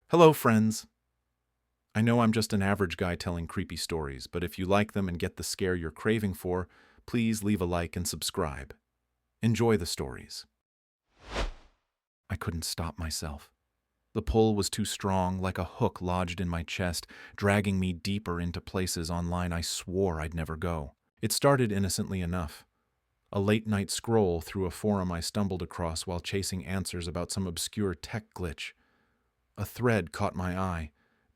Hello, friends. I know I'm just an average guy telling creepy stories, but if you like them and get the scare you're craving for, please leave a like and subscribe. Enjoy the stories. I couldn't stop myself. The pull was too strong, like a hook lodged in my chest, dragging me deeper into places online I swore I'd never go. It started innocently enough. A late-night scroll through a forum I stumbled across while chasing answers about some obscure tech glitch. A thread caught my eye,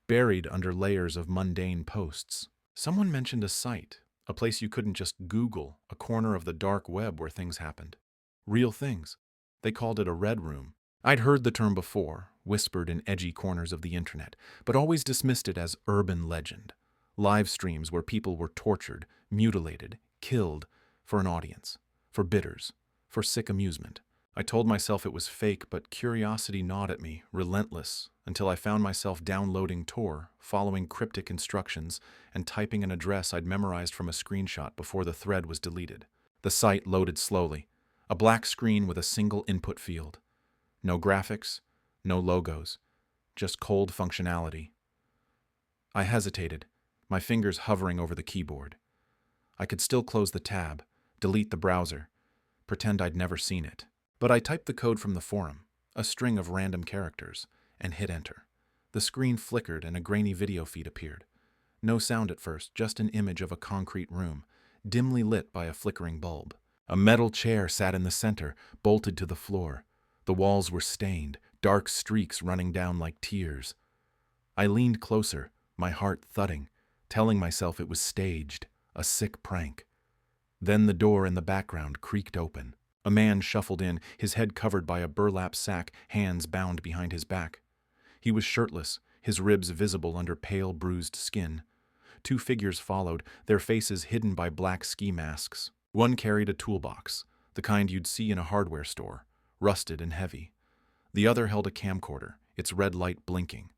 buried under layers of mundane posts. Someone mentioned a site, a place you couldn't just Google, a corner of the dark web where things happened. Real things. They called it a red room. I'd heard the term before, whispered in edgy corners of the internet, but always dismissed it as urban legend. Live streams where people were tortured, mutilated, killed for an audience, for bidders, for sick amusement. I told myself it was fake, but curiosity gnawed at me, relentless, until I found myself downloading Tor, following cryptic instructions, and typing an address I'd memorized from a screenshot before the thread was deleted. The site loaded slowly, a black screen with a single input field. No graphics, no logos, just cold functionality. I hesitated, my fingers hovering over the keyboard. I could still close the tab, delete the browser, pretend I'd never seen it. But I typed the code from the forum, a string of random characters, and hit enter. The screen flickered and a grainy video feed appeared. No sound at first, just an image of a concrete room, dimly lit by a flickering bulb. A metal chair sat in the center, bolted to the floor. The walls were stained, dark streaks running down like tears. I leaned closer, my heart thudding, telling myself it was staged, a sick prank. Then the door in the background creaked open. A man shuffled in, his head covered by a burlap sack, hands bound behind his back. He was shirtless, his ribs visible under pale, bruised skin. Two figures followed, their faces hidden by black ski masks. One carried a toolbox, the kind you'd see in a hardware store, rusted and heavy. The other held a camcorder, its red light blinking.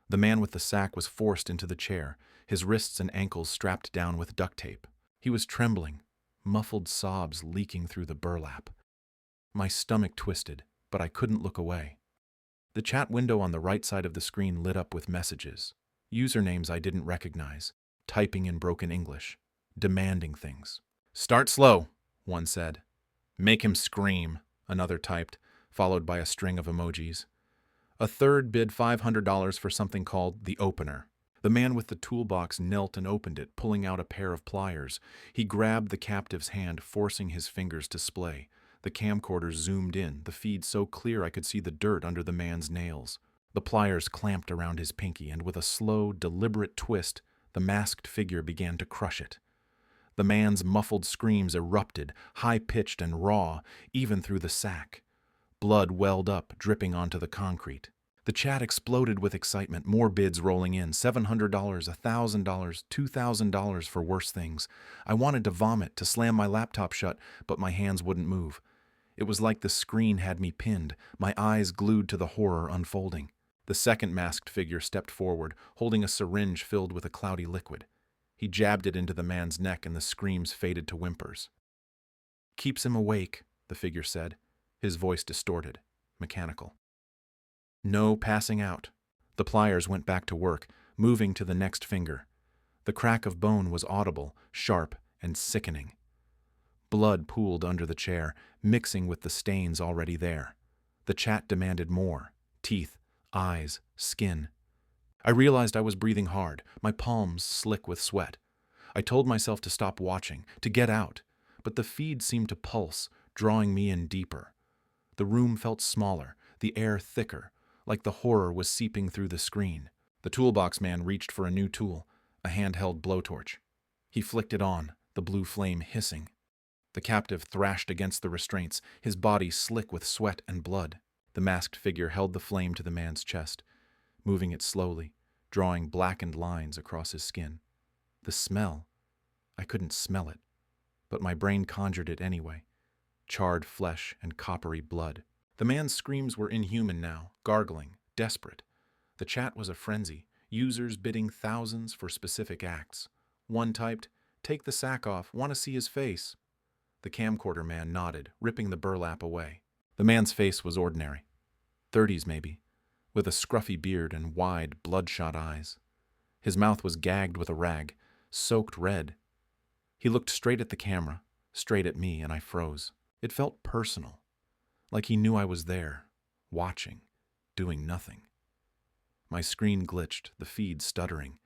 The man with the sack was forced into the chair, his wrists and ankles strapped down with duct tape. He was trembling, muffled sobs leaking through the burlap. My stomach twisted, but I couldn't look away. The chat window on the right side of the screen lit up with messages, usernames I didn't recognize, typing in broken English, demanding things. "Start slow," one said. "Make him scream," another typed, followed by a string of emojis. A third bid $500 for something called the opener. The man with the toolbox knelt and opened it, pulling out a pair of pliers. He grabbed the captive's hand, forcing his fingers to splay. The camcorder zoomed in, the feed so clear I could see the dirt under the man's nails. The pliers clamped around his pinky, and with a slow, deliberate twist, the masked figure began to crush it. The man's muffled screams erupted, high-pitched and raw, even through the sack. Blood welled up, dripping onto the concrete. The chat exploded with excitement, more bids rolling in, $700, $1,000, $2,000 for worse things. I wanted to vomit, to slam my laptop shut, but my hands wouldn't move. It was like the screen had me pinned, my eyes glued to the horror unfolding. The second masked figure stepped forward, holding a syringe filled with a cloudy liquid. He jabbed it into the man's neck and the screams faded to whimpers. "Keeps him awake," the figure said, his voice distorted, mechanical. No passing out. The pliers went back to work, moving to the next finger. The crack of bone was audible, sharp, and sickening. Blood pooled under the chair, mixing with the stains already there. The chat demanded more. Teeth, eyes, skin. I realized I was breathing hard, my palms slick with sweat. I told myself to stop watching, to get out, but the feed seemed to pulse, drawing me in deeper. The room felt smaller, the air thicker, like the horror was seeping through the screen. The toolbox man reached for a new tool, a handheld blowtorch. He flicked it on, the blue flame hissing. The captive thrashed against the restraints, his body slick with sweat and blood. The masked figure held the flame to the man's chest, moving it slowly, drawing blackened lines across his skin. The smell. I couldn't smell it, but my brain conjured it anyway. Charred flesh and coppery blood. The man's screams were inhuman now, gargling, desperate. The chat was a frenzy, users bidding thousands for specific acts. One typed, "Take the sack off, want to see his face." The camcorder man nodded, ripping the burlap away. The man's face was ordinary. 30s maybe, with a scruffy beard and wide, bloodshot eyes. His mouth was gagged with a rag, soaked red. He looked straight at the camera, straight at me, and I froze. It felt personal, like he knew I was there, watching, doing nothing. My screen glitched, the feed stuttering,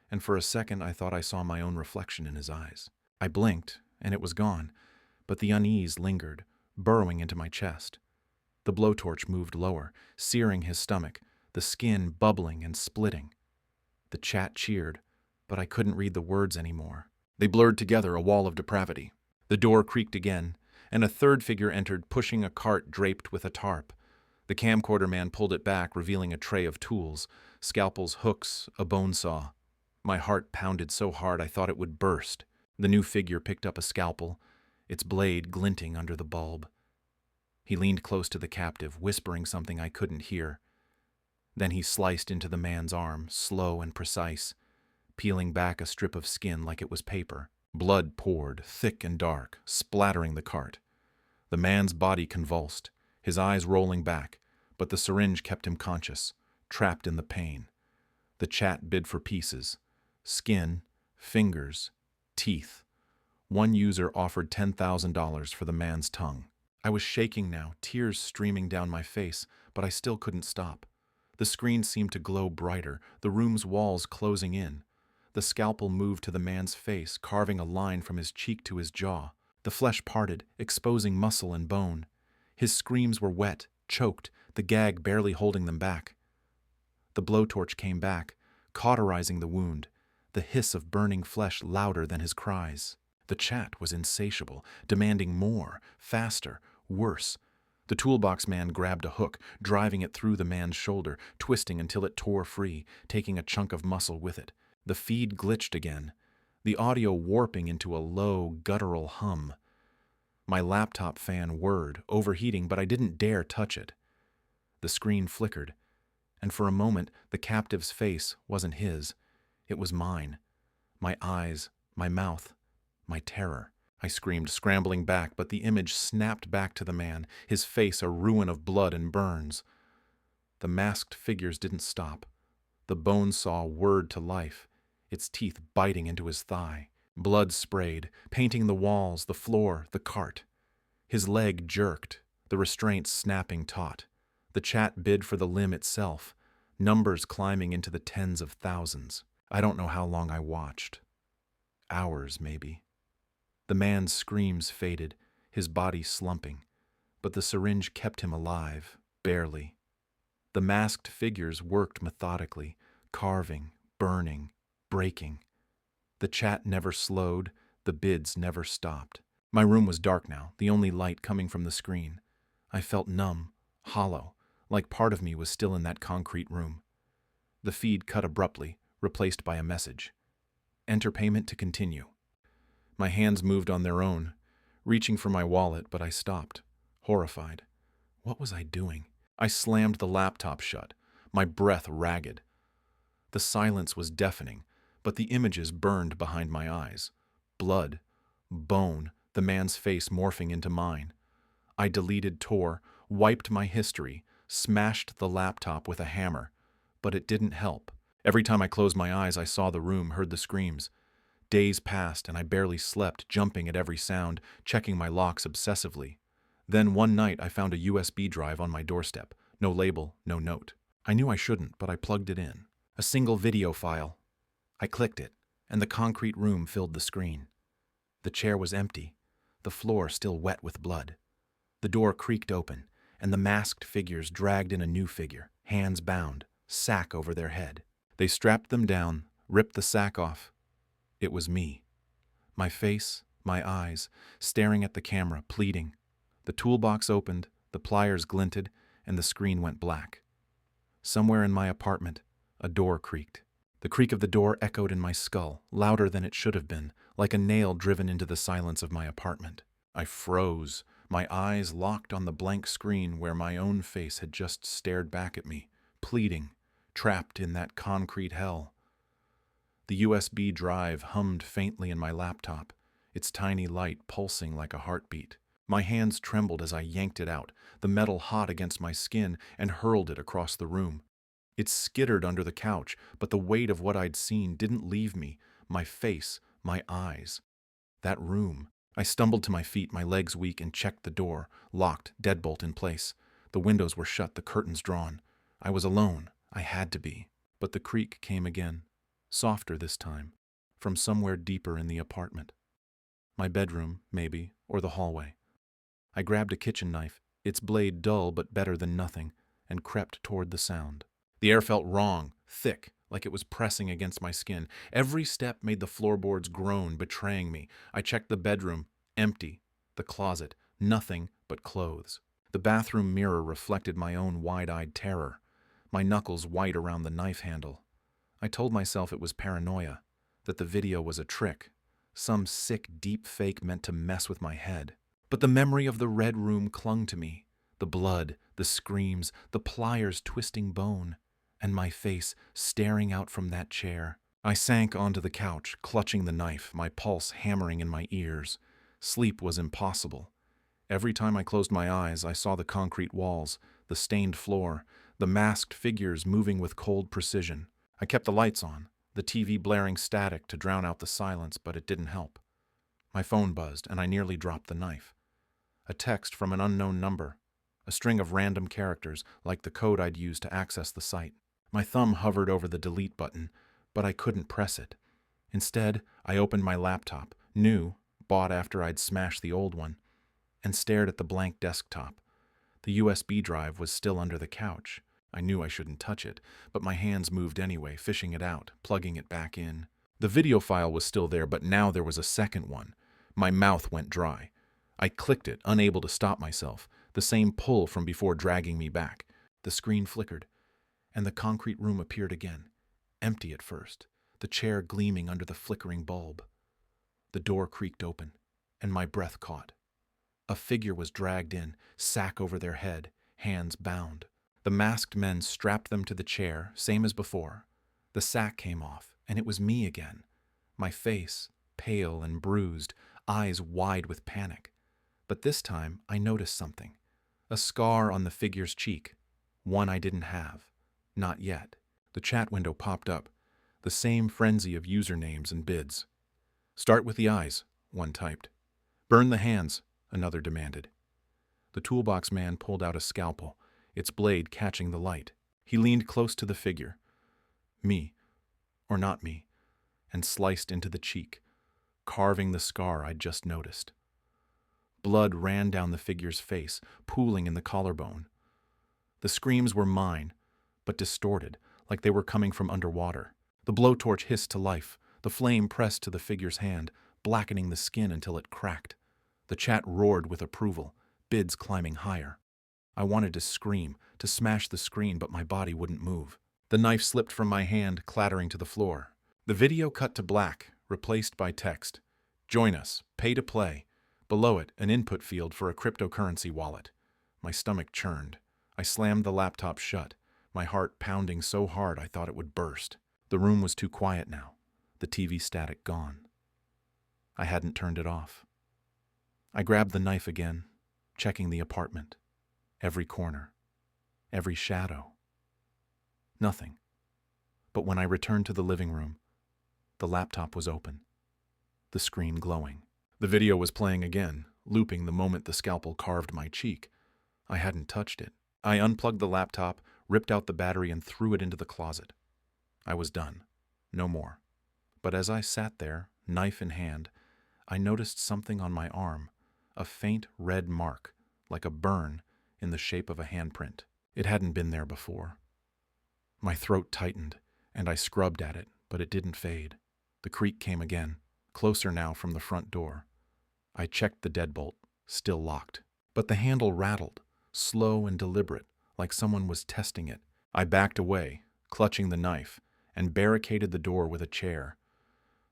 and for a second I thought I saw my own reflection in his eyes. I blinked, and it was gone, but the unease lingered, burrowing into my chest. The blowtorch moved lower, searing his stomach, the skin bubbling and splitting. The chat cheered, but I couldn't read the words anymore. They blurred together, a wall of depravity. The door creaked again, and a third figure entered, pushing a cart draped with a tarp. The camcorder man pulled it back, revealing a tray of tools, scalpels, hooks, a bone saw. My heart pounded so hard I thought it would burst. The new figure picked up a scalpel, its blade glinting under the bulb. He leaned close to the captive, whispering something I couldn't hear. Then he sliced into the man's arm, slow and precise, peeling back a strip of skin like it was paper. Blood poured, thick and dark, splattering the cart. The man's body convulsed, his eyes rolling back, but the syringe kept him conscious, trapped in the pain. The chat bid for pieces: skin, fingers, teeth. One user offered $10,000 for the man's tongue. I was shaking now, tears streaming down my face, but I still couldn't stop. The screen seemed to glow brighter, the room's walls closing in. The scalpel moved to the man's face, carving a line from his cheek to his jaw. The flesh parted, exposing muscle and bone. His screams were wet, choked, the gag barely holding them back. The blowtorch came back, cauterizing the wound, the hiss of burning flesh louder than his cries. The chat was insatiable, demanding more, faster, worse. The toolbox man grabbed a hook, driving it through the man's shoulder, twisting until it tore free, taking a chunk of muscle with it. The feed glitched again, the audio warping into a low, guttural hum. My laptop fan whirred, overheating, but I didn't dare touch it. The screen flickered, and for a moment the captive's face wasn't his. It was mine. My eyes, my mouth, my terror. I screamed, scrambling back, but the image snapped back to the man, his face a ruin of blood and burns. The masked figures didn't stop. The bone saw whirred to life, its teeth biting into his thigh. Blood sprayed, painting the walls, the floor, the cart. His leg jerked, the restraints snapping taut. The chat bid for the limb itself, numbers climbing into the tens of thousands. I don't know how long I watched. Hours, maybe. The man's screams faded, his body slumping, but the syringe kept him alive, barely. The masked figures worked methodically, carving, burning, breaking. The chat never slowed, the bids never stopped. My room was dark now, the only light coming from the screen. I felt numb, hollow, like part of me was still in that concrete room. The feed cut abruptly, replaced by a message. Enter payment to continue. My hands moved on their own, reaching for my wallet, but I stopped, horrified. What was I doing? I slammed the laptop shut, my breath ragged. The silence was deafening, but the images burned behind my eyes. Blood, bone, the man's face morphing into mine. I deleted, tore, wiped my history, smashed the laptop with a hammer, but it didn't help. Every time I closed my eyes, I saw the room, heard the screams. Days passed, and I barely slept, jumping at every sound, checking my locks obsessively. Then one night I found a USB drive on my doorstep. No label, no note. I knew I shouldn't, but I plugged it in. A single video file. I clicked it, and the concrete room filled the screen. The chair was empty, the floor still wet with blood. The door creaked open, and the masked figures dragged in a new figure, hands bound, sack over their head. They strapped them down, ripped the sack off. It was me. My face, my eyes, staring at the camera, pleading. The toolbox opened, the pliers glinted, and the screen went black. Somewhere in my apartment, a door creaked. The creak of the door echoed in my skull, louder than it should have been, like a nail driven into the silence of my apartment. I froze, my eyes locked on the blank screen where my own face had just stared back at me, pleading, trapped in that concrete hell. The USB drive hummed faintly in my laptop, its tiny light pulsing like a heartbeat. My hands trembled as I yanked it out, the metal hot against my skin, and hurled it across the room. It skittered under the couch, but the weight of what I'd seen didn't leave me, my face, my eyes. That room. I stumbled to my feet, my legs weak, and checked the door, locked, deadbolt in place. The windows were shut, the curtains drawn. I was alone. I had to be. But the creak came again, softer this time, from somewhere deeper in the apartment. My bedroom, maybe, or the hallway. I grabbed a kitchen knife, its blade dull but better than nothing, and crept toward the sound. The air felt wrong, thick, like it was pressing against my skin. Every step made the floorboards groan, betraying me. I checked the bedroom, empty. The closet, nothing but clothes. The bathroom mirror reflected my own wide-eyed terror, my knuckles white around the knife handle. I told myself it was paranoia, that the video was a trick, some sick deep fake meant to mess with my head. But the memory of the red room clung to me, the blood, the screams, the pliers twisting bone, and my face staring out from that chair. I sank onto the couch, clutching the knife, my pulse hammering in my ears. Sleep was impossible. Every time I closed my eyes, I saw the concrete walls, the stained floor, the masked figures moving with cold precision. I kept the lights on, the TV blaring static to drown out the silence, but it didn't help. My phone buzzed, and I nearly dropped the knife. A text from an unknown number, a string of random characters, like the code I'd used to access the site. My thumb hovered over the delete button, but I couldn't press it. Instead, I opened my laptop, new, bought after I'd smashed the old one, and stared at the blank desktop. The USB drive was still under the couch. I knew I shouldn't touch it, but my hands moved anyway, fishing it out, plugging it back in. The video file was still there, but now there was a second one. My mouth went dry. I clicked it, unable to stop myself, the same pull from before dragging me back. The screen flickered, and the concrete room appeared again, empty at first, the chair gleaming under the flickering bulb. The door creaked open, and my breath caught. A figure was dragged in, sack over their head, hands bound. The masked men strapped them to the chair, same as before. The sack came off, and it was me again. My face, pale and bruised, eyes wide with panic. But this time, I noticed something. A scar on the figure's cheek. One I didn't have. Not yet. The chat window popped up. The same frenzy of usernames and bids. "Start with the eyes," one typed. "Burn the hands," another demanded. The toolbox man pulled out a scalpel, its blade catching the light. He leaned close to the figure. Me, or not me, and sliced into the cheek, carving the scar I'd just noticed. Blood ran down the figure's face, pooling in the collarbone. The screams were mine, but distorted, like they were coming from underwater. The blowtorch hissed to life. The flame pressed to the figure's hand, blackening the skin until it cracked. The chat roared with approval, bids climbing higher. I wanted to scream, to smash the screen, but my body wouldn't move. The knife slipped from my hand, clattering to the floor. The video cut to black, replaced by text. "Join us. Pay to play." Below it, an input field for a cryptocurrency wallet. My stomach churned. I slammed the laptop shut, my heart pounding so hard I thought it would burst. The room was too quiet now, the TV static gone. I hadn't turned it off. I grabbed the knife again, checking the apartment. Every corner. Every shadow. Nothing. But when I returned to the living room, the laptop was open, the screen glowing. The video was playing again, looping the moment the scalpel carved my cheek. I hadn't touched it. I unplugged the laptop, ripped out the battery, and threw it into the closet. I was done. No more. But as I sat there, knife in hand, I noticed something on my arm, a faint red mark, like a burn, in the shape of a handprint. It hadn't been there before. My throat tightened, and I scrubbed at it, but it didn't fade. The creak came again, closer now from the front door. I checked the deadbolt, still locked. But the handle rattled, slow and deliberate, like someone was testing it. I backed away, clutching the knife, and barricaded the door with a chair.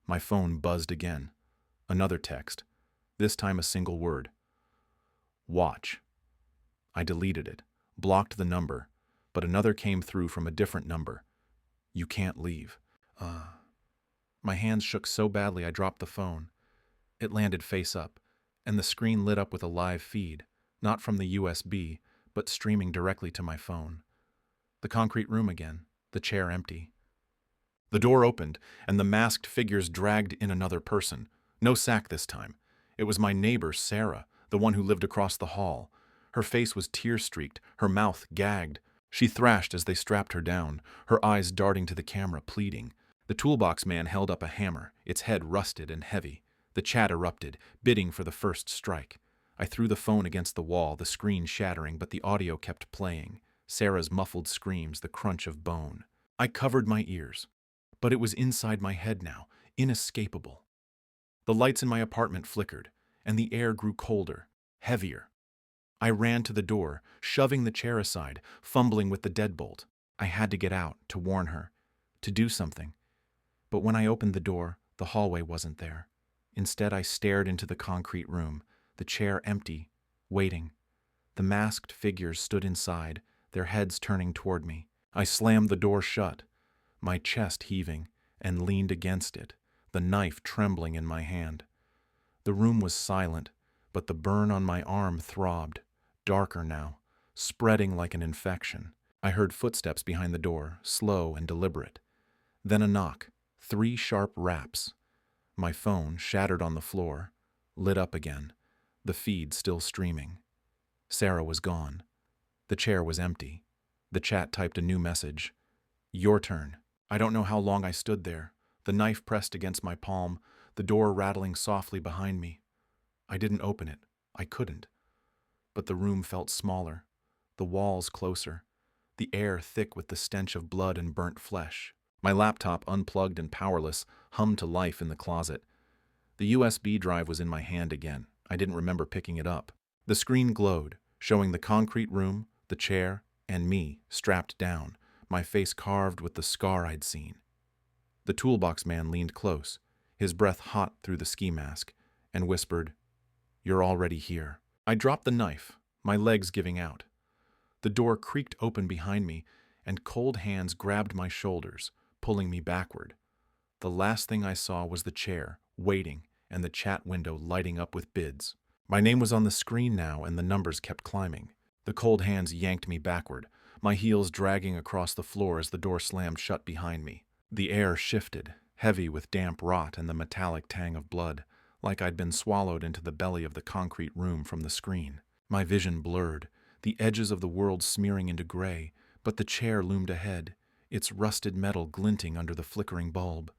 My phone buzzed again. Another text, this time a single word. "Watch." I deleted it, blocked the number, but another came through from a different number. "You can't leave." My hands shook so badly I dropped the phone. It landed face up, and the screen lit up with a live feed, not from the USB, but streaming directly to my phone. The concrete room again, the chair empty. The door opened, and the masked figures dragged in another person. No sack this time. It was my neighbor, Sarah, the one who lived across the hall. Her face was tear-streaked, her mouth gagged. She thrashed as they strapped her down, her eyes darting to the camera, pleading. The toolbox man held up a hammer, its head rusted and heavy. The chat erupted, bidding for the first strike. I threw the phone against the wall, the screen shattering, but the audio kept playing. Sarah's muffled screams, the crunch of bone. I covered my ears. But it was inside my head now, inescapable. The lights in my apartment flickered, and the air grew colder, heavier. I ran to the door, shoving the chair aside, fumbling with the deadbolt. I had to get out, to warn her, to do something. But when I opened the door, the hallway wasn't there. Instead, I stared into the concrete room, the chair empty, waiting. The masked figures stood inside, their heads turning toward me. I slammed the door shut, my chest heaving, and leaned against it, the knife trembling in my hand. The room was silent, but the burn on my arm throbbed, darker now, spreading like an infection. I heard footsteps behind the door, slow and deliberate. Then a knock, 3 sharp raps. My phone, shattered on the floor, lit up again, the feed still streaming. Sarah was gone. The chair was empty. The chat typed a new message. Your turn. I don't know how long I stood there, the knife pressed against my palm, the door rattling softly behind me. I didn't open it. I couldn't. But the room felt smaller, the walls closer, the air thick with the stench of blood and burnt flesh. My laptop, unplugged and powerless, hummed to life in the closet. The USB drive was in my hand again. I didn't remember picking it up. The screen glowed, showing the concrete room, the chair, and me, strapped down, my face carved with the scar I'd seen. The toolbox man leaned close, his breath hot through the ski mask, and whispered, You're already here. I dropped the knife, my legs giving out. The door creaked open behind me, and cold hands grabbed my shoulders, pulling me backward. The last thing I saw was the chair, waiting, and the chat window lighting up with bids. My name was on the screen now, and the numbers kept climbing. The cold hands yanked me backward, my heels dragging across the floor as the door slammed shut behind me. The air shifted, heavy with damp rot and the metallic tang of blood, like I'd been swallowed into the belly of the concrete room from the screen. My vision blurred, the edges of the world smearing into gray, but the chair loomed ahead, its rusted metal glinting under the flickering bulb.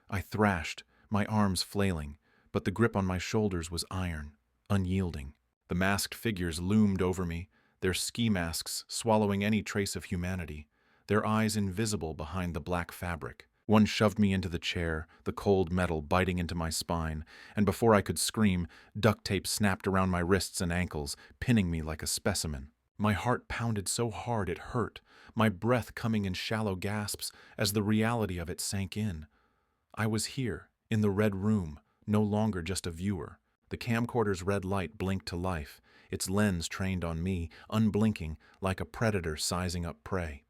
I thrashed, my arms flailing, but the grip on my shoulders was iron, unyielding. The masked figures loomed over me, their ski masks swallowing any trace of humanity, their eyes invisible behind the black fabric. One shoved me into the chair, the cold metal biting into my spine, and before I could scream, duct tape snapped around my wrists and ankles, pinning me like a specimen. My heart pounded so hard it hurt, my breath coming in shallow gasps as the reality of it sank in. I was here, in the red room, no longer just a viewer. The camcorder's red light blinked to life, its lens trained on me, unblinking, like a predator sizing up prey.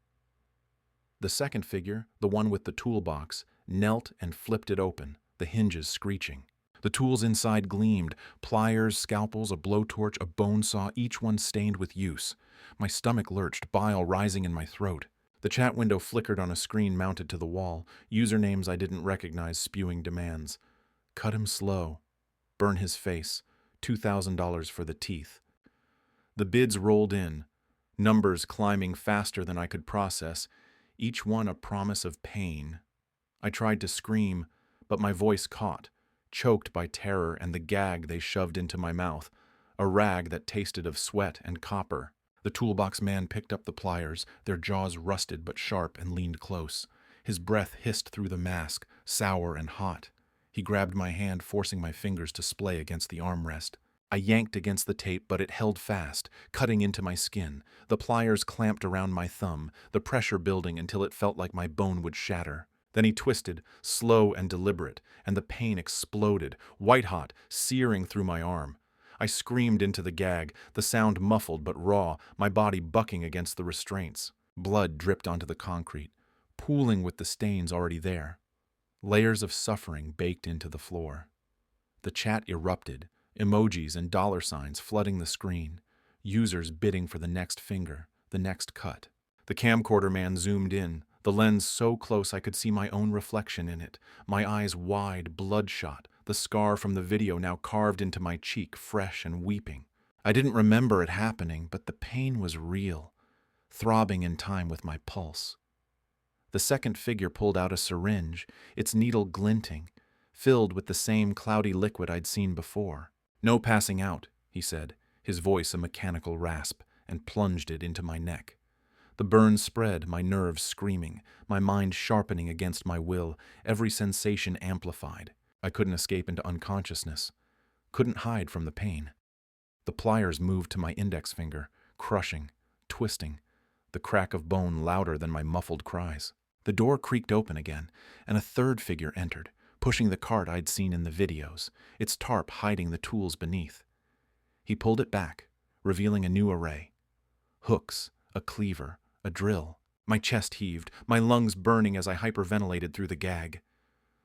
The second figure, the one with the toolbox, knelt and flipped it open, the hinges screeching. The tools inside gleamed, pliers, scalpels, a blowtorch, a bone saw, each one stained with use. My stomach lurched, bile rising in my throat. The chat window flickered on a screen mounted to the wall, usernames I didn't recognize spewing demands. Cut him slow. Burn his face. $2,000 for the teeth. The bids rolled in, numbers climbing faster than I could process, each one a promise of pain. I tried to scream, but my voice caught, choked by terror and the gag they shoved into my mouth, a rag that tasted of sweat and copper. The toolbox man picked up the pliers, their jaws rusted but sharp, and leaned close. His breath hissed through the mask, sour and hot. He grabbed my hand, forcing my fingers to splay against the armrest. I yanked against the tape, but it held fast, cutting into my skin. The pliers clamped around my thumb, the pressure building until it felt like my bone would shatter. Then he twisted, slow and deliberate, and the pain exploded, white-hot, searing through my arm. I screamed into the gag, the sound muffled but raw, my body bucking against the restraints. Blood dripped onto the concrete, pooling with the stains already there. Layers of suffering baked into the floor. The chat erupted, Emojis and dollar signs flooding the screen. Users bidding for the next finger, the next cut. The camcorder man zoomed in, the lens so close I could see my own reflection in it, my eyes wide, bloodshot, the scar from the video now carved into my cheek, fresh and weeping. I didn't remember it happening, but the pain was real, throbbing in time with my pulse. The second figure pulled out a syringe, its needle glinting, filled with the same cloudy liquid I'd seen before. "No passing out," he said, his voice a mechanical rasp, and plunged it into my neck. The burn spread, my nerves screaming, my mind sharpening against my will, every sensation amplified. I couldn't escape into unconsciousness, couldn't hide from the pain. The pliers moved to my index finger, crushing, twisting, the crack of bone louder than my muffled cries. The door creaked open again, and a third figure entered, pushing the cart I'd seen in the videos, its tarp hiding the tools beneath. He pulled it back, revealing a new array. Hooks, a cleaver, a drill. My chest heaved, my lungs burning as I hyperventilated through the gag.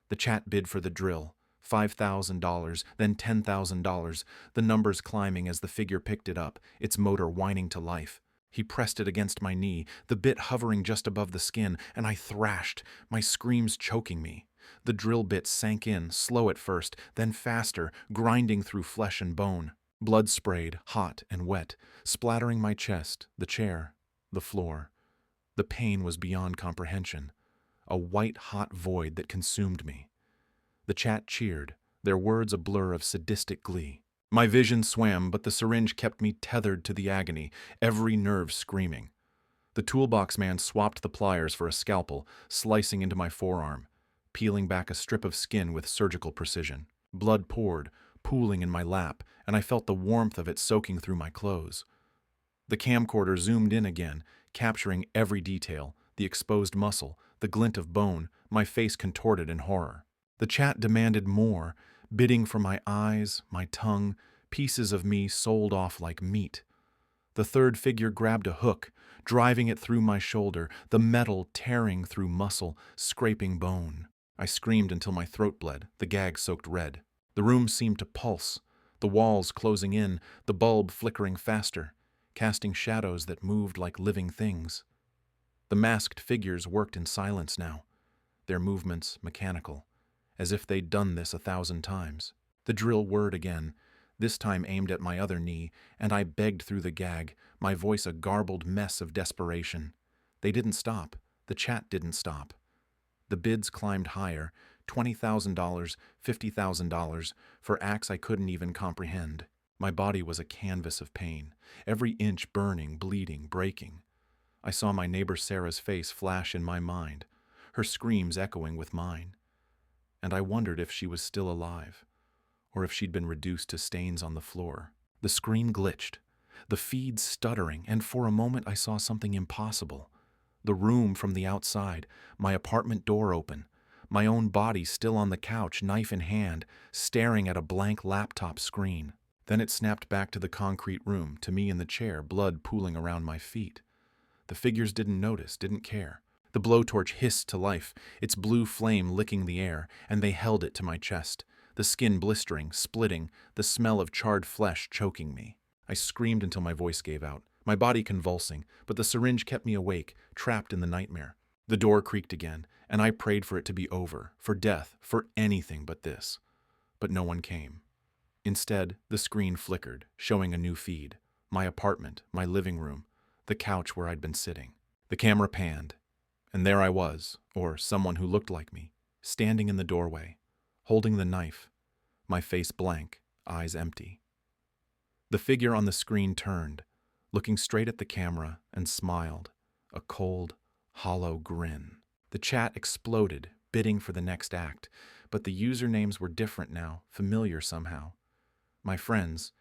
The chat bid for the drill, $5,000, then $10,000, the numbers climbing as the figure picked it up, its motor whining to life. He pressed it against my knee, the bit hovering just above the skin, and I thrashed, my screams choking me. The drill bit sank in, slow at first, then faster, grinding through flesh and bone. Blood sprayed, hot and wet, splattering my chest, the chair, the floor. The pain was beyond comprehension, a white-hot void that consumed me. The chat cheered, their words a blur of sadistic glee. My vision swam, but the syringe kept me tethered to the agony, every nerve screaming. The toolbox man swapped the pliers for a scalpel, slicing into my forearm, peeling back a strip of skin with surgical precision. Blood poured, pooling in my lap, and I felt the warmth of it soaking through my clothes. The camcorder zoomed in again, capturing every detail, the exposed muscle, the glint of bone, my face contorted in horror. The chat demanded more, bidding for my eyes, my tongue, pieces of me sold off like meat. The third figure grabbed a hook, driving it through my shoulder, the metal tearing through muscle, scraping bone. I screamed until my throat bled, the gag soaked red. The room seemed to pulse, the walls closing in, the bulb flickering faster, casting shadows that moved like living things. The masked figures worked in silence now, their movements mechanical, as if they'd done this 1,000 times. The drill whirred again, this time aimed at my other knee, and I begged through the gag, my voice a garbled mess of desperation. They didn't stop. The chat didn't stop. The bids climbed higher, $20,000, $50,000, for acts I couldn't even comprehend. My body was a canvas of pain, every inch burning, bleeding, breaking. I saw my neighbor Sarah's face flash in my mind, her screams echoing with mine. And I wondered if she was still alive, or if she'd been reduced to stains on the floor. The screen glitched, the feed stuttering, and for a moment I saw something impossible. The room from the outside, my apartment door open, my own body still on the couch, knife in hand, staring at a blank laptop screen. Then it snapped back to the concrete room, to me in the chair, blood pooling around my feet. The figures didn't notice, didn't care. The blowtorch hissed to life, its blue flame licking the air, and they held it to my chest, the skin blistering, splitting, the smell of charred flesh choking me. I screamed until my voice gave out, my body convulsing, but the syringe kept me awake, trapped in the nightmare. The door creaked again, and I prayed for it to be over, for death, for anything but this. But no one came. Instead, the screen flickered, showing a new feed. My apartment, my living room, the couch where I'd been sitting. The camera panned, and there I was, or someone who looked like me, standing in the doorway, holding the knife, my face blank, eyes empty. The figure on the screen turned, looking straight at the camera, and smiled, a cold, hollow grin. The chat exploded, bidding for the next act, but the usernames were different now, familiar somehow. My friends,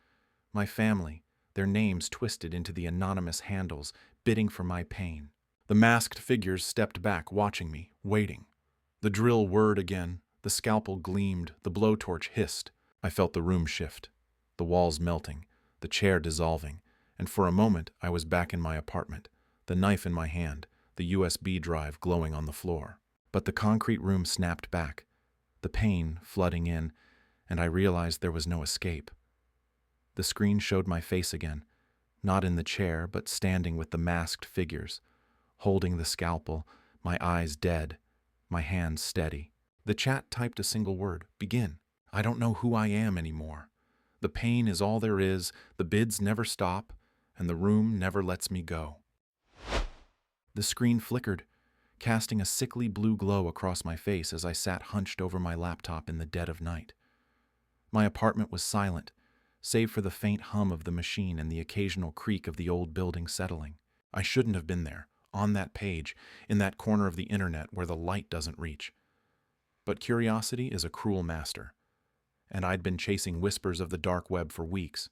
my family, their names twisted into the anonymous handles, bidding for my pain. The masked figures stepped back, watching me, waiting. The drill whirred again, the scalpel gleamed, the blowtorch hissed. I felt the room shift, the walls melting, the chair dissolving, and for a moment I was back in my apartment, the knife in my hand, the USB drive glowing on the floor. But the concrete room snapped back, the pain flooding in, and I realized there was no escape. The screen showed my face again, not in the chair, but standing with the masked figures, holding the scalpel, my eyes dead, my hands steady. The chat typed a single word: begin. I don't know who I am anymore. The pain is all there is, the bids never stop, and the room never lets me go. The screen flickered, casting a sickly blue glow across my face as I sat hunched over my laptop in the dead of night. My apartment was silent, save for the faint hum of the machine and the occasional creak of the old building settling. I shouldn't have been there, on that page, in that corner of the internet where the light doesn't reach. But curiosity is a cruel master, and I'd been chasing whispers of the dark web for weeks,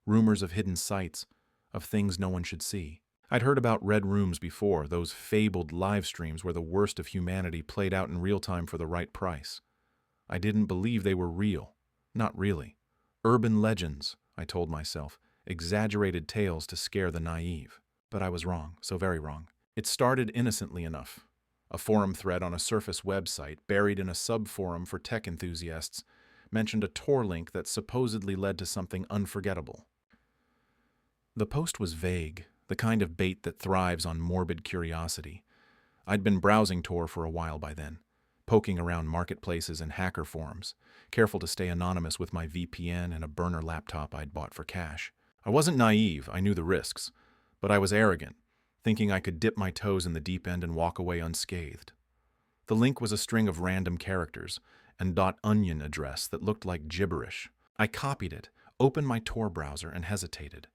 rumors of hidden sites, of things no one should see. I'd heard about red rooms before, those fabled live streams where the worst of humanity played out in real time for the right price. I didn't believe they were real. Not really. Urban legends, I told myself, exaggerated tales to scare the naive. But I was wrong, so very wrong. It started innocently enough. A forum thread on a Surface website, buried in a sub-forum for tech enthusiasts, mentioned a Tor link that supposedly led to something unforgettable. The post was vague, the kind of bait that thrives on morbid curiosity. I'd been browsing Tor for a while by then, poking around marketplaces and hacker forums, careful to stay anonymous with my VPN and a burner laptop I'd bought for cash. I wasn't naive, I knew the risks, but I was arrogant, thinking I could dip my toes in the deep end and walk away unscathed. The link was a string of random characters and .onion address that looked like gibberish. I copied it, opened my Tor browser, and hesitated.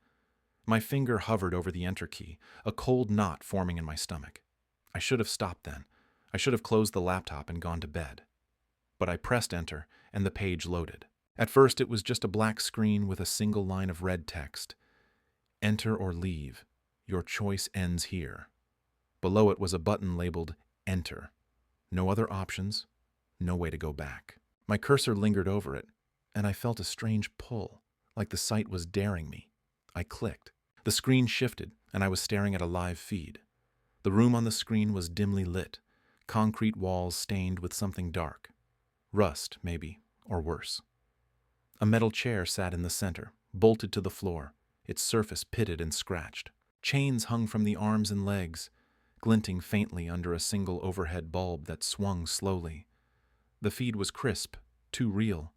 My finger hovered over the enter key, a cold knot forming in my stomach. I should have stopped then. I should have closed the laptop and gone to bed. But I pressed enter, and the page loaded. At first, it was just a black screen with a single line of red text. Enter or leave. Your choice ends here. Below it was a button labeled Enter. No other options, no way to go back. My cursor lingered over it, and I felt a strange pull, like the site was daring me. I clicked. The screen shifted, and I was staring at a live feed. The room on the screen was dimly lit, concrete walls stained with something dark. Rust, maybe, or worse. A metal chair sat in the center, bolted to the floor, its surface pitted and scratched. Chains hung from the arms and legs, glinting faintly under a single overhead bulb that swung slowly. The feed was crisp, too real,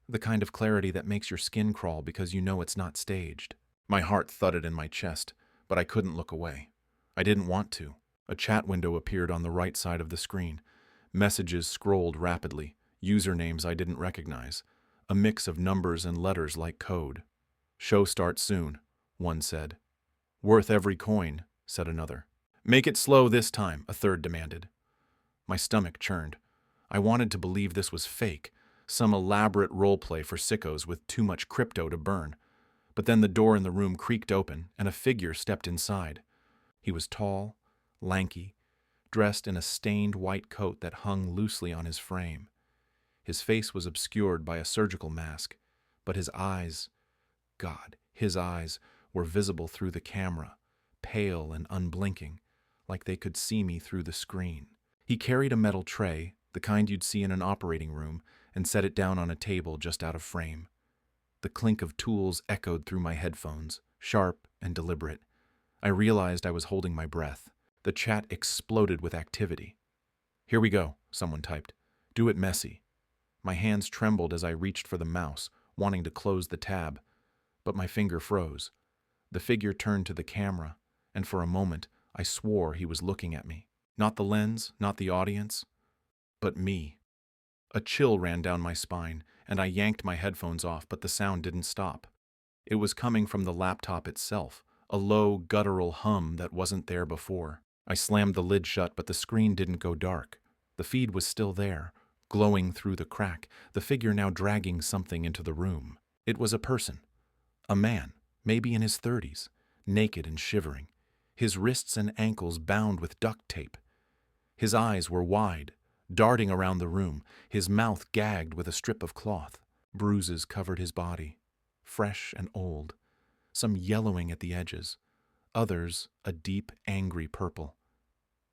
the kind of clarity that makes your skin crawl because you know it's not staged. My heart thudded in my chest, but I couldn't look away. I didn't want to. A chat window appeared on the right side of the screen. Messages scrolled rapidly, usernames I didn't recognize, a mix of numbers and letters like code. Show starts soon, one said. Worth every coin, said another. Make it slow this time, a third demanded. My stomach churned. I wanted to believe this was fake, some elaborate roleplay for sickos with too much crypto to burn. But then the door in the room creaked open, and a figure stepped inside. He was tall, lanky, dressed in a stained white coat that hung loosely on his frame. His face was obscured by a surgical mask, but his eyes, God, his eyes were visible through the camera, pale and unblinking, like they could see me through the screen. He carried a metal tray, the kind you'd see in an operating room, and set it down on a table just out of frame. The clink of tools echoed through my headphones, sharp and deliberate. I realized I was holding my breath. The chat exploded with activity. Here we go, someone typed. Do it messy. My hands trembled as I reached for the mouse, wanting to close the tab, but my finger froze. The figure turned to the camera, and for a moment I swore he was looking at me. Not the lens, not the audience, but me. A chill ran down my spine, and I yanked my headphones off, but the sound didn't stop. It was coming from the laptop itself, a low, guttural hum that wasn't there before. I slammed the lid shut, but the screen didn't go dark. The feed was still there, glowing through the crack, the figure now dragging something into the room. It was a person. A man, maybe in his 30s, naked and shivering, his wrists and ankles bound with duct tape. His eyes were wide, darting around the room, his mouth gagged with a strip of cloth. Bruises covered his body, fresh and old, some yellowing at the edges, others a deep, angry purple.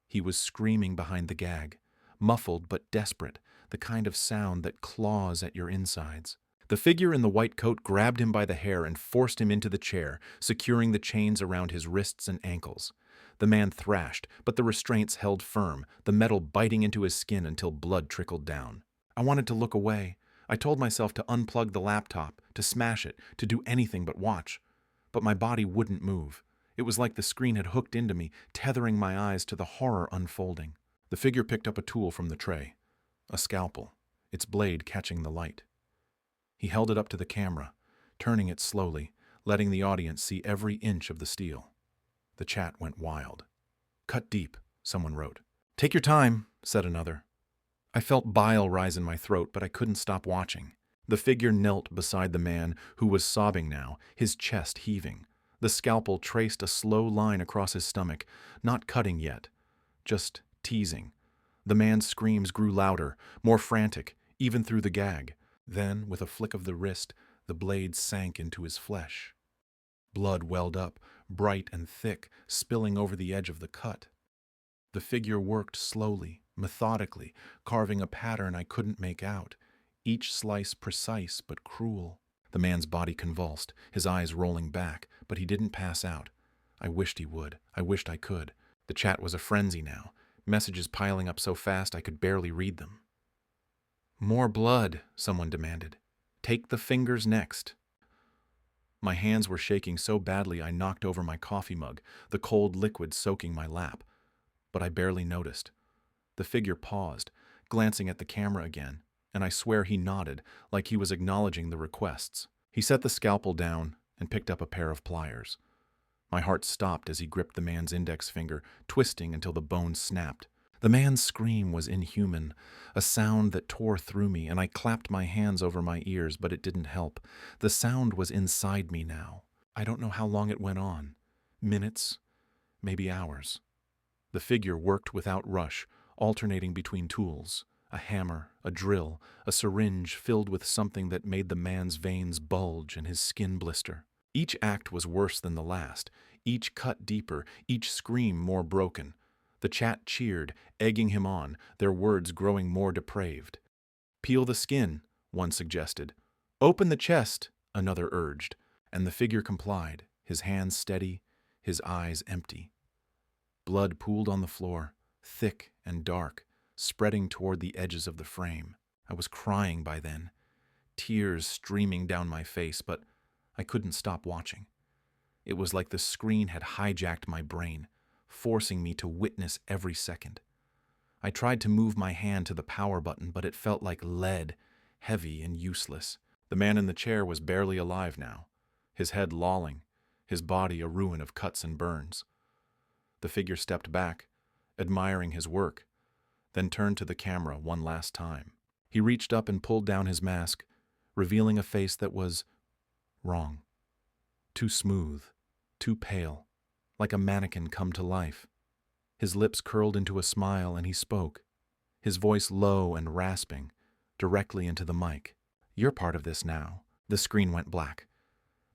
He was screaming behind the gag, muffled but desperate, the kind of sound that claws at your insides. The figure in the white coat grabbed him by the hair and forced him into the chair, securing the chains around his wrists and ankles. The man thrashed, but the restraints held firm, the metal biting into his skin until blood trickled down. I wanted to look away. I told myself to unplug the laptop, to smash it, to do anything but watch. But my body wouldn't move. It was like the screen had hooked into me, tethering my eyes to the horror unfolding. The figure picked up a tool from the tray. A scalpel, its blade catching the light. He held it up to the camera, turning it slowly, letting the audience see every inch of the steel. The chat went wild. "Cut deep," someone wrote. "Take your time," said another. I felt bile rise in my throat, but I couldn't stop watching. The figure knelt beside the man, who was sobbing now, his chest heaving. The scalpel traced a slow line across his stomach, not cutting yet, just teasing. The man's screams grew louder, more frantic, even through the gag. Then, with a flick of the wrist, the blade sank into his flesh. Blood welled up, bright and thick, spilling over the edge of the cut. The figure worked slowly, methodically, carving a pattern I couldn't make out, each slice precise but cruel. The man's body convulsed, his eyes rolling back, but he didn't pass out. I wished he would. I wished I could. The chat was a frenzy now, messages piling up so fast I could barely read them. "More blood," someone demanded. "Take the fingers next." My hands were shaking so badly I knocked over my coffee mug, the cold liquid soaking my lap. But I barely noticed. The figure paused, glancing at the camera again, and I swear he nodded, like he was acknowledging the requests. He set the scalpel down and picked up a pair of pliers. My heart stopped as he gripped the man's index finger, twisting until the bone snapped. The man's scream was inhuman, a sound that tore through me, and I clapped my hands over my ears, but it didn't help. The sound was inside me now. I don't know how long it went on. Minutes, maybe hours. The figure worked without rush, alternating between tools. A hammer, a drill, a syringe filled with something that made the man's veins bulge and his skin blister. Each act was worse than the last, each cut deeper, each scream more broken. The chat cheered, egging him on, their words growing more depraved. "Peel the skin," one suggested. "Open the chest," another urged, and the figure complied, his hands steady, his eyes empty. Blood pooled on the floor, thick and dark, spreading toward the edges of the frame. I was crying by then, tears streaming down my face, but I couldn't stop watching. It was like the screen had hijacked my brain, forcing me to witness every second. I tried to move my hand to the power button, but it felt like lead, heavy and useless. The man in the chair was barely alive now, his head lolling, his body a ruin of cuts and burns. The figure stepped back, admiring his work, then turned to the camera one last time. He reached up and pulled down his mask, revealing a face that was wrong. Too smooth, too pale, like a mannequin come to life. His lips curled into a smile and he spoke, his voice low and rasping, directly into the mic. "You're part of this now." The screen went black.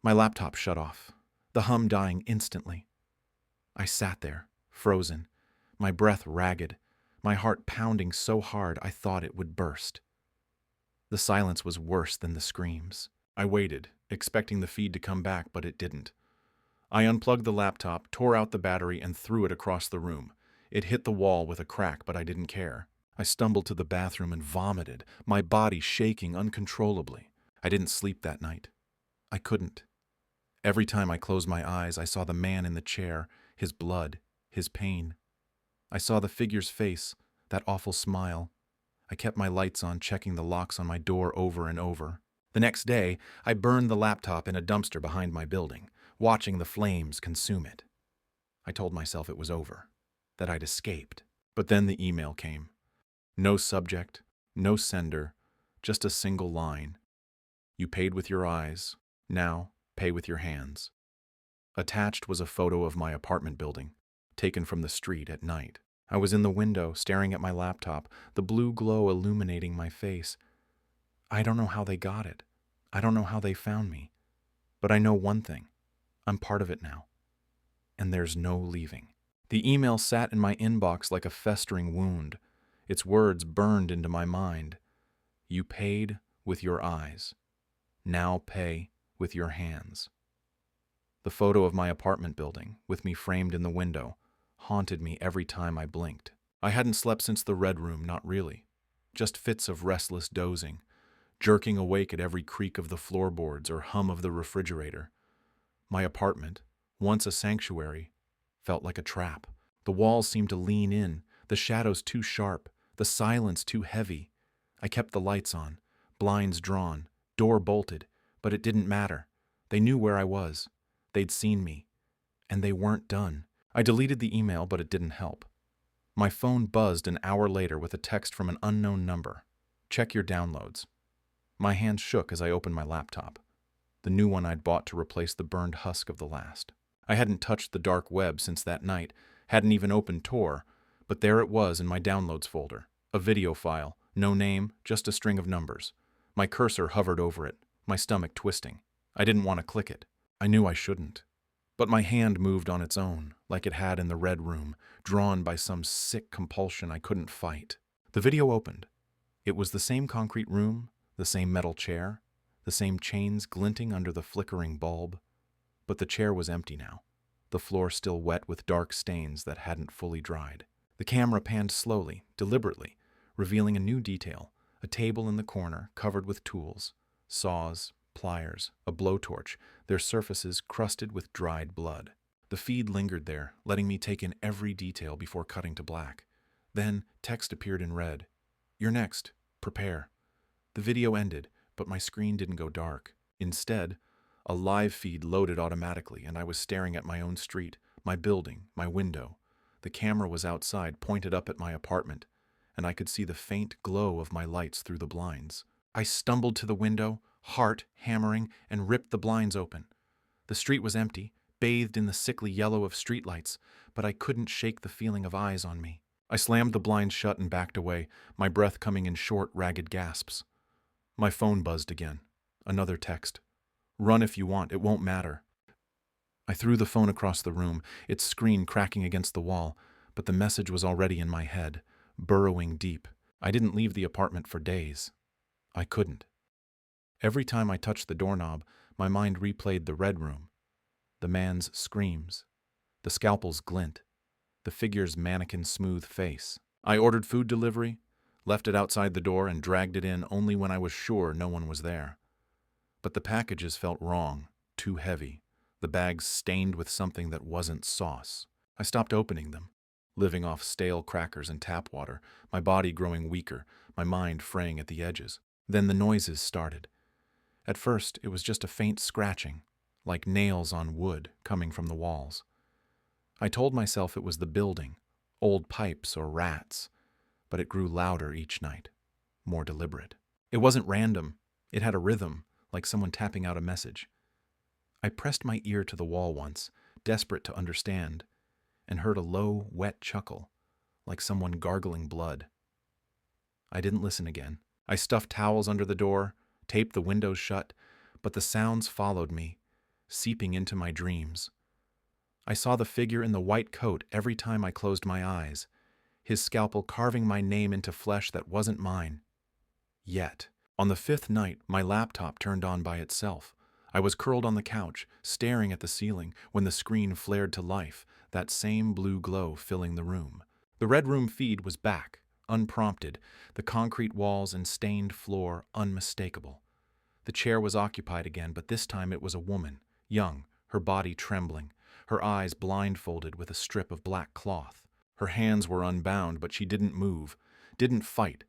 My laptop shut off, the hum dying instantly. I sat there, frozen, my breath ragged, my heart pounding so hard I thought it would burst. The silence was worse than the screams. I waited, expecting the feed to come back, but it didn't. I unplugged the laptop, tore out the battery, and threw it across the room. It hit the wall with a crack, but I didn't care. I stumbled to the bathroom and vomited, my body shaking uncontrollably. I didn't sleep that night. I couldn't. Every time I closed my eyes, I saw the man in the chair, his blood, his pain. I saw the figure's face, that awful smile. I kept my lights on, checking the locks on my door over and over. The next day, I burned the laptop in a dumpster behind my building, watching the flames consume it. I told myself it was over, that I'd escaped. But then the email came. No subject, no sender, just a single line. "You paid with your eyes. Now, pay with your hands." Attached was a photo of my apartment building, taken from the street at night. I was in the window, staring at my laptop, the blue glow illuminating my face. I don't know how they got it. I don't know how they found me. But I know one thing. I'm part of it now. And there's no leaving. The email sat in my inbox like a festering wound. Its words burned into my mind. "You paid with your eyes. Now pay with your hands. The photo of my apartment building, with me framed in the window, haunted me every time I blinked. I hadn't slept since the red room, not really. Just fits of restless dozing, jerking awake at every creak of the floorboards or hum of the refrigerator. My apartment, once a sanctuary, felt like a trap. The walls seemed to lean in, the shadows too sharp, the silence too heavy. I kept the lights on, blinds drawn, door bolted, but it didn't matter. They knew where I was. They'd seen me. And they weren't done. I deleted the email, but it didn't help. My phone buzzed an hour later with a text from an unknown number. Check your downloads. My hands shook as I opened my laptop, the new one I'd bought to replace the burned husk of the last. I hadn't touched the dark web since that night, hadn't even opened Tor, but there it was in my downloads folder. A video file, no name, just a string of numbers. My cursor hovered over it, my stomach twisting. I didn't want to click it. I knew I shouldn't. But my hand moved on its own, like it had in the red room, drawn by some sick compulsion I couldn't fight. The video opened. It was the same concrete room, the same metal chair, the same chains glinting under the flickering bulb. But the chair was empty now, the floor still wet with dark stains that hadn't fully dried. The camera panned slowly, deliberately, revealing a new detail, a table in the corner covered with tools, saws, pliers, a blowtorch, their surfaces crusted with dried blood. The feed lingered there, letting me take in every detail before cutting to black. Then text appeared in red. "You're next. Prepare." The video ended, but my screen didn't go dark. Instead, a live feed loaded automatically, and I was staring at my own street, my building, my window. The camera was outside, pointed up at my apartment, and I could see the faint glow of my lights through the blinds. I stumbled to the window, heart hammering, and ripped the blinds open. The street was empty, bathed in the sickly yellow of streetlights, but I couldn't shake the feeling of eyes on me. I slammed the blinds shut and backed away, my breath coming in short, ragged gasps. My phone buzzed again. Another text. "Run if you want, it won't matter." I threw the phone across the room, its screen cracking against the wall, but the message was already in my head, burrowing deep. I didn't leave the apartment for days. I couldn't. Every time I touched the doorknob, my mind replayed the red room, the man's screams, the scalpel's glint, the figure's mannequin-smooth face. I ordered food delivery, left it outside the door, and dragged it in only when I was sure no one was there. But the packages felt wrong, too heavy, the bags stained with something that wasn't sauce. I stopped opening them, living off stale crackers and tap water, my body growing weaker, my mind fraying at the edges. Then the noises started. At first, it was just a faint scratching, like nails on wood coming from the walls. I told myself it was the building, old pipes or rats, but it grew louder each night, more deliberate. It wasn't random. It had a rhythm, like someone tapping out a message. I pressed my ear to the wall once, desperate to understand, and heard a low, wet chuckle, like someone gargling blood. I didn't listen again. I stuffed towels under the door, taped the windows shut, but the sounds followed me, seeping into my dreams. I saw the figure in the white coat every time I closed my eyes, his scalpel carving my name into flesh that wasn't mine. Yet, on the fifth night, my laptop turned on by itself. I was curled on the couch, staring at the ceiling, when the screen flared to life, that same blue glow filling the room. The red room feed was back, unprompted, the concrete walls and stained floor unmistakable. The chair was occupied again, but this time it was a woman, young, her body trembling, her eyes blindfolded with a strip of black cloth. Her hands were unbound, but she didn't move, didn't fight,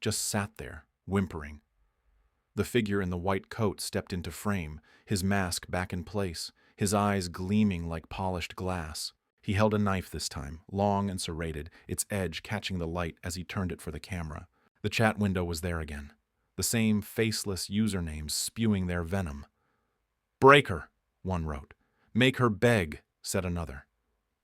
just sat there, whimpering. The figure in the white coat stepped into frame, his mask back in place, his eyes gleaming like polished glass. He held a knife this time, long and serrated, its edge catching the light as he turned it for the camera. The chat window was there again, the same faceless usernames spewing their venom. "Break her," one wrote. "Make her beg," said another.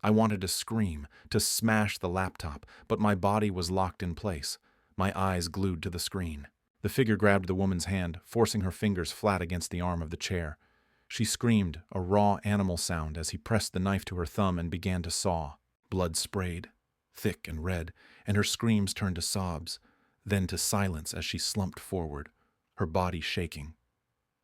I wanted to scream, to smash the laptop, but my body was locked in place, my eyes glued to the screen. The figure grabbed the woman's hand, forcing her fingers flat against the arm of the chair. She screamed, a raw animal sound, as he pressed the knife to her thumb and began to saw. Blood sprayed, thick and red, and her screams turned to sobs, then to silence as she slumped forward, her body shaking.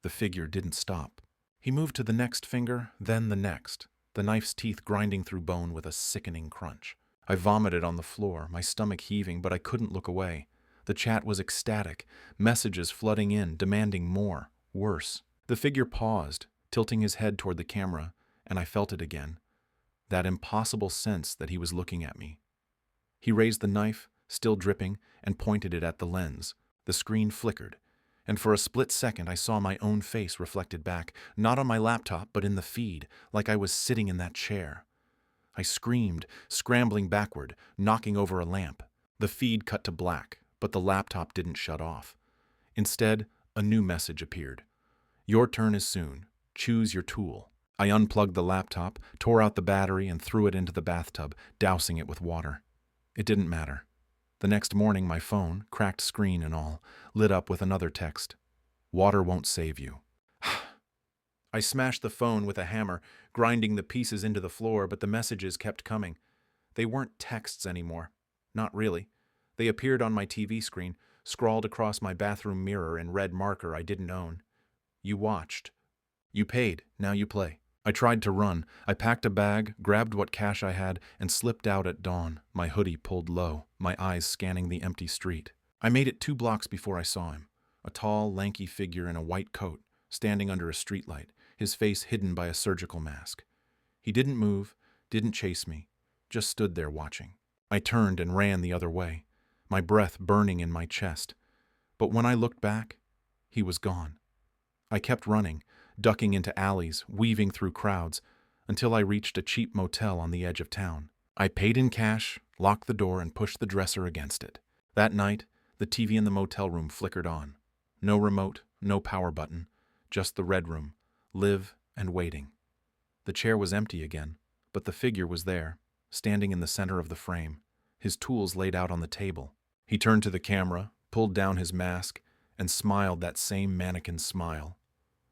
The figure didn't stop. He moved to the next finger, then the next, the knife's teeth grinding through bone with a sickening crunch. I vomited on the floor, my stomach heaving, but I couldn't look away. The chat was ecstatic, messages flooding in, demanding more, worse. The figure paused, tilting his head toward the camera, and I felt it again. That impossible sense that he was looking at me. He raised the knife, still dripping, and pointed it at the lens. The screen flickered, and for a split second I saw my own face reflected back, not on my laptop, but in the feed, like I was sitting in that chair. I screamed, scrambling backward, knocking over a lamp. The feed cut to black, but the laptop didn't shut off. Instead, a new message appeared. Your turn is soon. Choose your tool. I unplugged the laptop, tore out the battery, and threw it into the bathtub, dousing it with water. It didn't matter. The next morning, my phone, cracked screen and all, lit up with another text. Water won't save you. I smashed the phone with a hammer, grinding the pieces into the floor, but the messages kept coming. They weren't texts anymore. Not really. They appeared on my TV screen, scrawled across my bathroom mirror in red marker I didn't own. You watched. You paid, now you play. I tried to run. I packed a bag, grabbed what cash I had, and slipped out at dawn, my hoodie pulled low, my eyes scanning the empty street. I made it 2 blocks before I saw him, a tall, lanky figure in a white coat, standing under a streetlight, his face hidden by a surgical mask. He didn't move, didn't chase me, just stood there watching. I turned and ran the other way, my breath burning in my chest. But when I looked back, he was gone. I kept running, ducking into alleys, weaving through crowds, until I reached a cheap motel on the edge of town. I paid in cash, locked the door, and pushed the dresser against it. That night, the TV in the motel room flickered on. No remote, no power button, just the red room, live and waiting. The chair was empty again, but the figure was there, standing in the center of the frame, his tools laid out on the table. He turned to the camera, pulled down his mask, and smiled that same mannequin smile.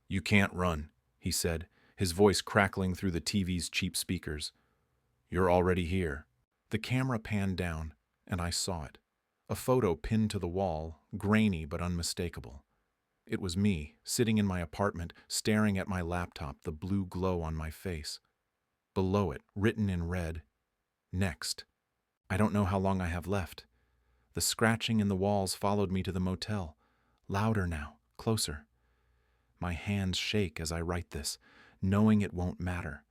You can't run, he said, his voice crackling through the TV's cheap speakers. You're already here. The camera panned down, and I saw it. A photo pinned to the wall, grainy but unmistakable. It was me, sitting in my apartment, staring at my laptop, the blue glow on my face. Below it, written in red, next. I don't know how long I have left. The scratching in the walls followed me to the motel. Louder now, closer. My hands shake as I write this, knowing it won't matter.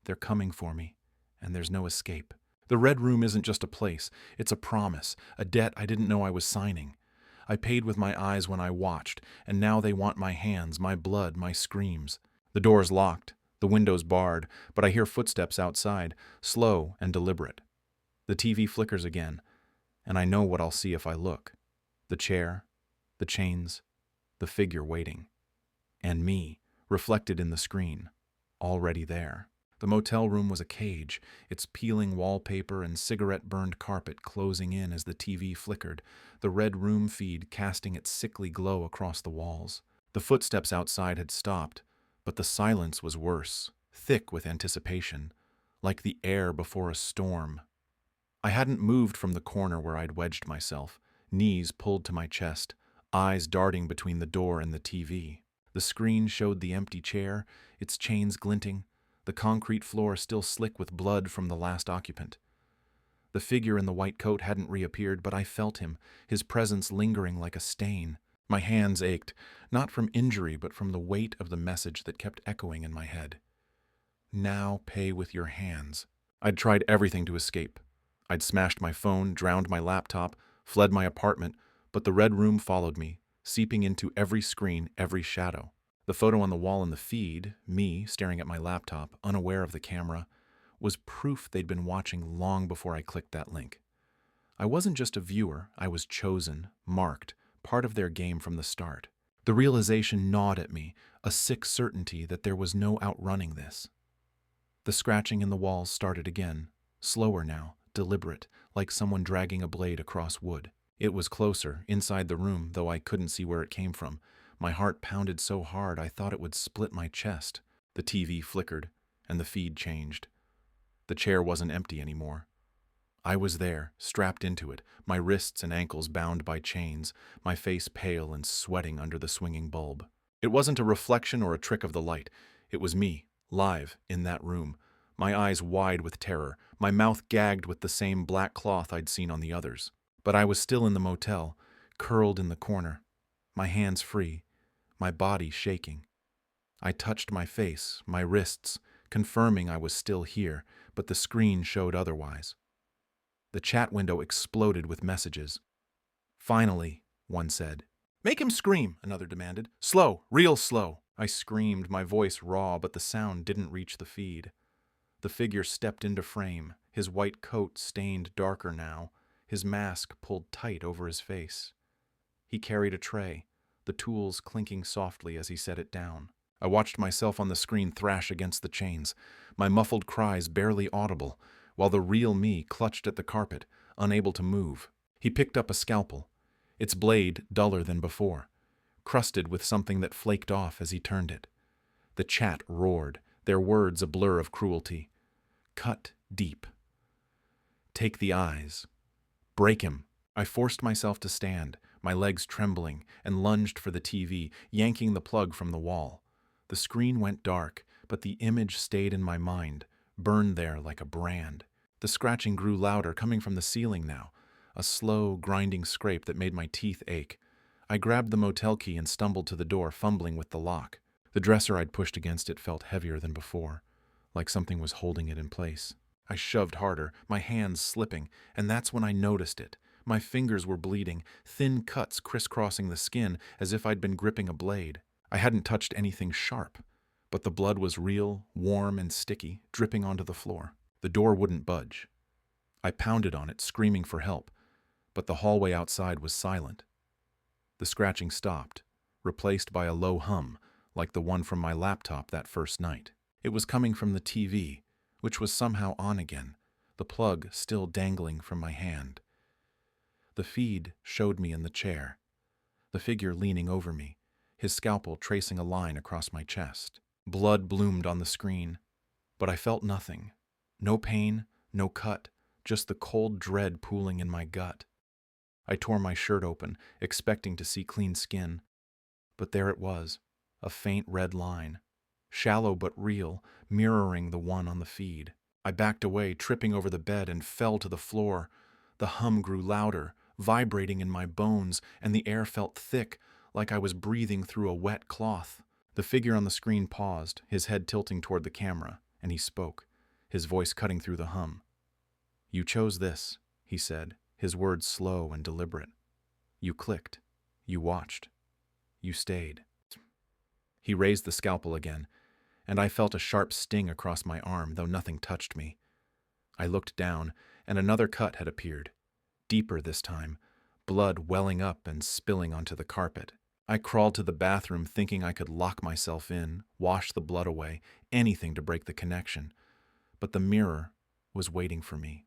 They're coming for me, and there's no escape. The Red Room isn't just a place, it's a promise, a debt I didn't know I was signing. I paid with my eyes when I watched, and now they want my hands, my blood, my screams. The door's locked, the window's barred, but I hear footsteps outside, slow and deliberate. The TV flickers again, and I know what I'll see if I look. The chair, the chains, the figure waiting. And me, reflected in the screen, already there. The motel room was a cage, its peeling wallpaper and cigarette-burned carpet closing in as the TV flickered, the red room feed casting its sickly glow across the walls. The footsteps outside had stopped, but the silence was worse, thick with anticipation, like the air before a storm. I hadn't moved from the corner where I'd wedged myself, knees pulled to my chest, eyes darting between the door and the TV. The screen showed the empty chair, its chains glinting, the concrete floor still slick with blood from the last occupant. The figure in the white coat hadn't reappeared, but I felt him, his presence lingering like a stain. My hands ached, not from injury, but from the weight of the message that kept echoing in my head. Now pay with your hands. I'd tried everything to escape. I'd smashed my phone, drowned my laptop, fled my apartment, but the Red Room followed me, seeping into every screen, every shadow. The photo on the wall in the feed, me staring at my laptop, unaware of the camera, was proof they'd been watching long before I clicked that link. I wasn't just a viewer, I was chosen, marked, part of their game from the start. The realization gnawed at me, a sick certainty that there was no outrunning this. The scratching in the walls started again, slower now, deliberate, like someone dragging a blade across wood. It was closer, inside the room, though I couldn't see where it came from. My heart pounded so hard I thought it would split my chest. The TV flickered, and the feed changed. The chair wasn't empty anymore. I was there, strapped into it, my wrists and ankles bound by chains, my face pale and sweating under the swinging bulb. It wasn't a reflection or a trick of the light. It was me, live, in that room, my eyes wide with terror, my mouth gagged with the same black cloth I'd seen on the others. But I was still in the motel, curled in the corner, my hands free, my body shaking. I touched my face, my wrists, confirming I was still here, but the screen showed otherwise. The chat window exploded with messages. "Finally," one said. "Make him scream," another demanded. "Slow, real slow." I screamed, my voice raw, but the sound didn't reach the feed. The figure stepped into frame, his white coat stained darker now, his mask pulled tight over his face. He carried a tray, the tools clinking softly as he set it down. I watched myself on the screen thrash against the chains, my muffled cries barely audible, while the real me clutched at the carpet, unable to move. He picked up a scalpel, its blade duller than before, crusted with something that flaked off as he turned it. The chat roared, their words a blur of cruelty. "Cut deep. Take the eyes. Break him." I forced myself to stand, my legs trembling, and lunged for the TV, yanking the plug from the wall. The screen went dark, but the image stayed in my mind, burned there like a brand. The scratching grew louder, coming from the ceiling now, a slow, grinding scrape that made my teeth ache. I grabbed the motel key and stumbled to the door, fumbling with the lock. The dresser I'd pushed against it felt heavier than before, like something was holding it in place. I shoved harder, my hands slipping, and that's when I noticed it. My fingers were bleeding, thin cuts crisscrossing the skin as if I'd been gripping a blade. I hadn't touched anything sharp, but the blood was real, warm and sticky, dripping onto the floor. The door wouldn't budge. I pounded on it, screaming for help, but the hallway outside was silent. The scratching stopped, replaced by a low hum, like the one from my laptop that first night. It was coming from the TV, which was somehow on again, the plug still dangling from my hand. The feed showed me in the chair, the figure leaning over me, his scalpel tracing a line across my chest. Blood bloomed on the screen, but I felt nothing. No pain, no cut, just the cold dread pooling in my gut. I tore my shirt open, expecting to see clean skin, but there it was, a faint red line, shallow but real, mirroring the one on the feed. I backed away, tripping over the bed, and fell to the floor. The hum grew louder, vibrating in my bones, and the air felt thick, like I was breathing through a wet cloth. The figure on the screen paused, his head tilting toward the camera, and he spoke, his voice cutting through the hum. "You chose this," he said, his words slow and deliberate. "You clicked. You watched. You stayed." He raised the scalpel again, and I felt a sharp sting across my arm, though nothing touched me. I looked down, and another cut had appeared, deeper this time, blood welling up and spilling onto the carpet. I crawled to the bathroom thinking I could lock myself in, wash the blood away, anything to break the connection. But the mirror was waiting for me.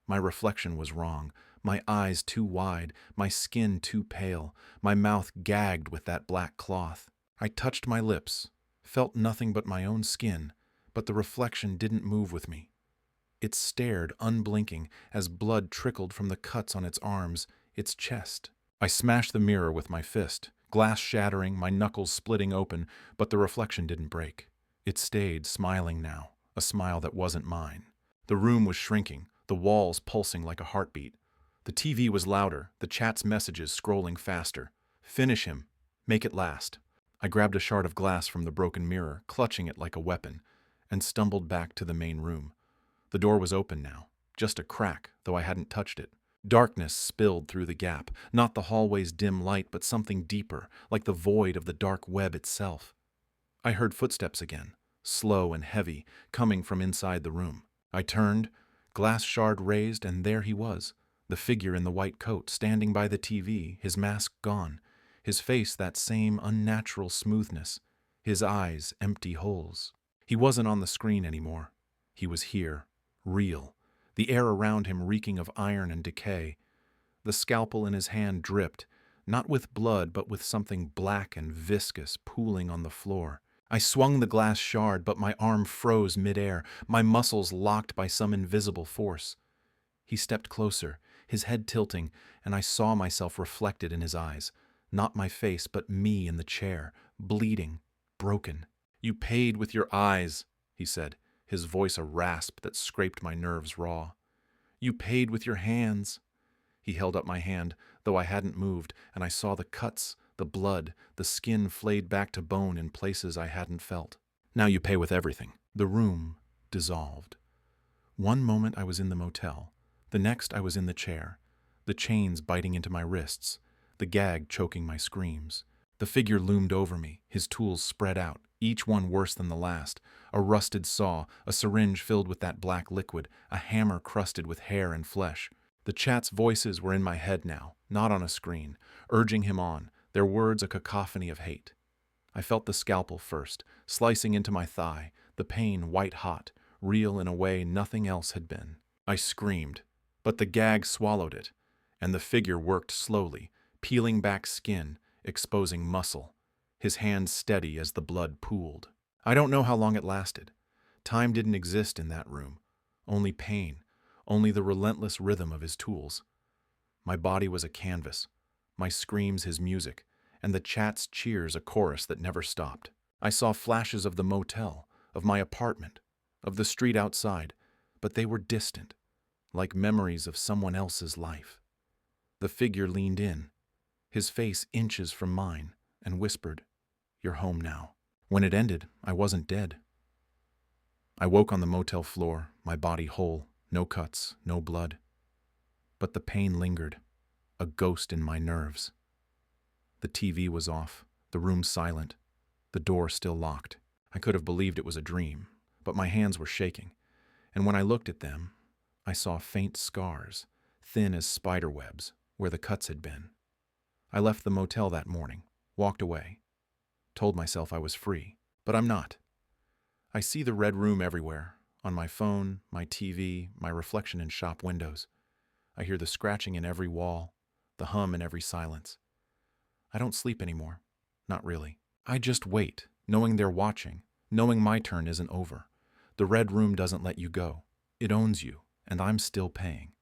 My reflection was wrong, my eyes too wide, my skin too pale, my mouth gagged with that black cloth. I touched my lips, felt nothing but my own skin, but the reflection didn't move with me. It stared, unblinking, as blood trickled from the cuts on its arms, its chest. I smashed the mirror with my fist, glass shattering, my knuckles splitting open, but the reflection didn't break. It stayed, smiling now, a smile that wasn't mine. The room was shrinking, the walls pulsing like a heartbeat. The TV was louder, the chat's messages scrolling faster. "Finish him. Make it last." I grabbed a shard of glass from the broken mirror, clutching it like a weapon, and stumbled back to the main room. The door was open now, just a crack, though I hadn't touched it. Darkness spilled through the gap, not the hallway's dim light, but something deeper, like the void of the dark web itself. I heard footsteps again, slow and heavy, coming from inside the room. I turned, glass shard raised, and there he was, the figure in the white coat, standing by the TV, his mask gone, his face that same unnatural smoothness, his eyes empty holes. He wasn't on the screen anymore. He was here, real, the air around him reeking of iron and decay. The scalpel in his hand dripped, not with blood, but with something black and viscous pooling on the floor. I swung the glass shard, but my arm froze midair, my muscles locked by some invisible force. He stepped closer, his head tilting, and I saw myself reflected in his eyes, Not my face, but me in the chair, bleeding, broken. "You paid with your eyes," he said, his voice a rasp that scraped my nerves raw. "You paid with your hands." He held up my hand, though I hadn't moved, and I saw the cuts, the blood, the skin flayed back to bone in places I hadn't felt. "Now you pay with everything." The room dissolved. One moment I was in the motel. The next I was in the chair, the chains biting into my wrists, the gag choking my screams. The figure loomed over me, his tools spread out, each one worse than the last. A rusted saw, a syringe filled with that black liquid, a hammer crusted with hair and flesh. The chat's voices were in my head now, not on a screen, urging him on, their words a cacophony of hate. I felt the scalpel first, slicing into my thigh, the pain white-hot, real in a way nothing else had been. I screamed, but the gag swallowed it, and the figure worked slowly, peeling back skin, exposing muscle, his hand steady as the blood pooled. I don't know how long it lasted. Time didn't exist in that room. Only pain, only the relentless rhythm of his tools. My body was a canvas, my screams his music, and the chat's cheers a chorus that never stopped. I saw flashes of the motel, of my apartment, of the street outside, but they were distant, like memories of someone else's life. The figure leaned in, his face inches from mine, and whispered, "You're home now." When it ended, I wasn't dead. I woke on the motel floor, my body whole, no cuts, no blood. But the pain lingered, a ghost in my nerves. The TV was off, the room silent, the door still locked. I could have believed it was a dream, but my hands were shaking, and when I looked at them, I saw faint scars, thin as spider webs, where the cuts had been. I left the motel that morning, walked away, told myself I was free, but I'm not. I see the red room everywhere, on my phone, my TV, my reflection in shop windows. I hear the scratching in every wall, the hum in every silence. I don't sleep anymore, not really. I just wait, knowing they're watching, knowing my turn isn't over. The red room doesn't let you go. It owns you, and I'm still paying.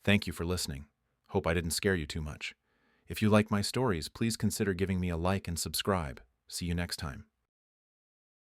Thank you for listening. Hope I didn't scare you too much. If you like my stories, please consider giving me a like and subscribe. See you next time.